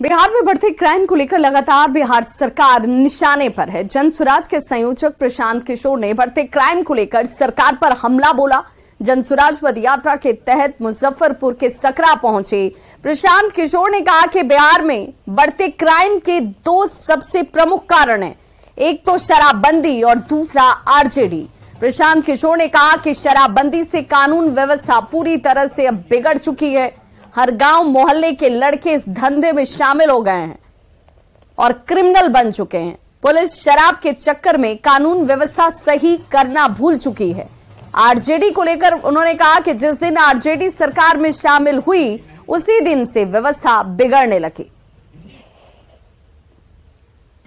बिहार में बढ़ते क्राइम को लेकर लगातार बिहार सरकार निशाने पर है। जन सुराज के संयोजक प्रशांत किशोर ने बढ़ते क्राइम को लेकर सरकार पर हमला बोला। जन सुराज पद यात्रा के तहत मुजफ्फरपुर के सकरा पहुंचे प्रशांत किशोर ने कहा कि बिहार में बढ़ते क्राइम के दो सबसे प्रमुख कारण हैं, एक तो शराबबंदी और दूसरा आरजेडी। प्रशांत किशोर ने कहा कि शराबबंदी से कानून व्यवस्था पूरी तरह से अब बिगड़ चुकी है। हर गांव मोहल्ले के लड़के इस धंधे में शामिल हो गए हैं और क्रिमिनल बन चुके हैं। पुलिस शराब के चक्कर में कानून व्यवस्था सही करना भूल चुकी है। आरजेडी को लेकर उन्होंने कहा कि जिस दिन आरजेडी सरकार में शामिल हुई उसी दिन से व्यवस्था बिगड़ने लगी।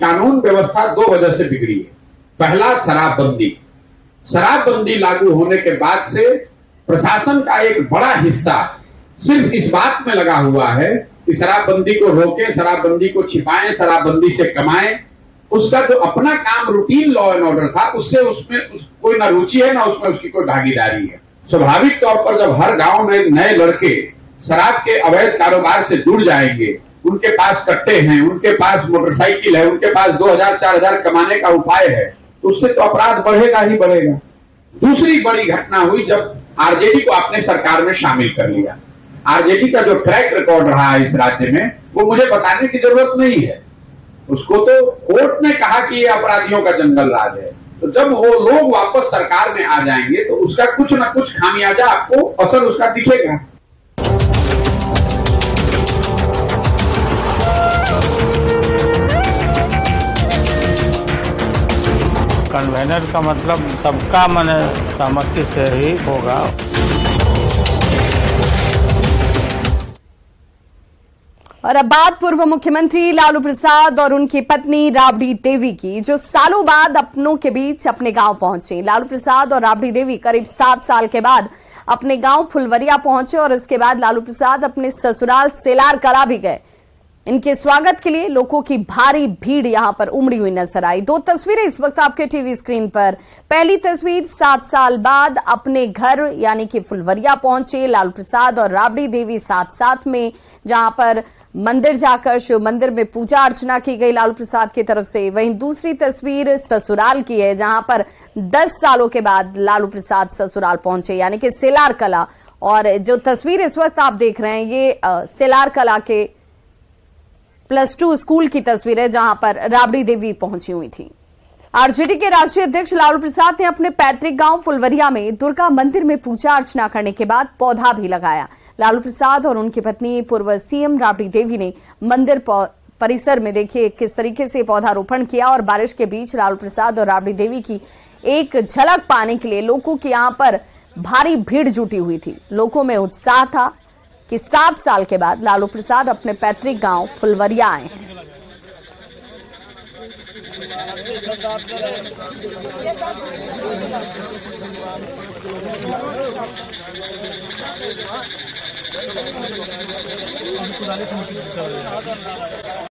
कानून व्यवस्था दो वजह से बिगड़ी है। पहला शराबबंदी लागू होने के बाद से प्रशासन का एक बड़ा हिस्सा सिर्फ इस बात में लगा हुआ है कि शराबबंदी को रोकें, शराबबंदी को छिपाएं, शराबबंदी से कमाएं। उसका जो अपना काम रूटीन लॉ एंड ऑर्डर था उससे उसमें कोई ना रुचि है ना उसमें उसकी कोई भागीदारी है। स्वाभाविक तौर पर जब हर गांव में नए लड़के शराब के अवैध कारोबार से जुड़ जाएंगे, उनके पास कट्टे हैं, उनके पास मोटरसाइकिल है, उनके पास 2000-4000 कमाने का उपाय है, तो उससे तो अपराध बढ़ेगा ही बढ़ेगा। दूसरी बड़ी घटना हुई जब आरजेडी को आपने सरकार में शामिल कर लिया। आरजेडी का जो ट्रैक रिकॉर्ड रहा है इस राज्य में वो मुझे बताने की जरूरत नहीं है। उसको तो कोर्ट ने कहा कि ये अपराधियों का जंगल राज है। तो जब वो लोग वापस सरकार में आ जाएंगे तो उसका कुछ ना कुछ खामियाजा आपको असर उसका दिखेगा। कन्वेनर का मतलब सबका मन सहमति से ही होगा। और अब बात पूर्व मुख्यमंत्री लालू प्रसाद और उनकी पत्नी राबड़ी देवी की, जो सालों बाद अपनों के बीच अपने गांव पहुंचे। लालू प्रसाद और राबड़ी देवी करीब 7 साल के बाद अपने गांव फुलवरिया पहुंचे और इसके बाद लालू प्रसाद अपने ससुराल सेलार कला भी गए। इनके स्वागत के लिए लोगों की भारी भीड़ यहां पर उमड़ी हुई नजर आई। 2 तस्वीरें इस वक्त आपके टीवी स्क्रीन पर। पहली तस्वीर 7 साल बाद अपने घर यानी कि फुलवरिया पहुंचे लालू प्रसाद और राबड़ी देवी साथ में, जहां पर मंदिर जाकर शिव मंदिर में पूजा अर्चना की गई लालू प्रसाद की तरफ से। वहीं दूसरी तस्वीर ससुराल की है, जहां पर 10 सालों के बाद लालू प्रसाद ससुराल पहुंचे यानी कि सेलार कला। और जो तस्वीर इस वक्त आप देख रहे हैं ये सेलार कला के +2 स्कूल की तस्वीर है, जहां पर राबड़ी देवी पहुंची हुई थी। आरजेडी के राष्ट्रीय अध्यक्ष लालू प्रसाद ने अपने पैतृक गांव फुलवरिया में दुर्गा मंदिर में पूजा अर्चना करने के बाद पौधा भी लगाया। लालू प्रसाद और उनकी पत्नी पूर्व सीएम राबड़ी देवी ने मंदिर परिसर में देखिए किस तरीके से पौधारोपण किया। और बारिश के बीच लालू प्रसाद और राबड़ी देवी की एक झलक पाने के लिए लोगों की यहां पर भारी भीड़ जुटी हुई थी। लोगों में उत्साह था कि 7 साल के बाद लालू प्रसाद अपने पैतृक गांव फुलवरिया आए हैं।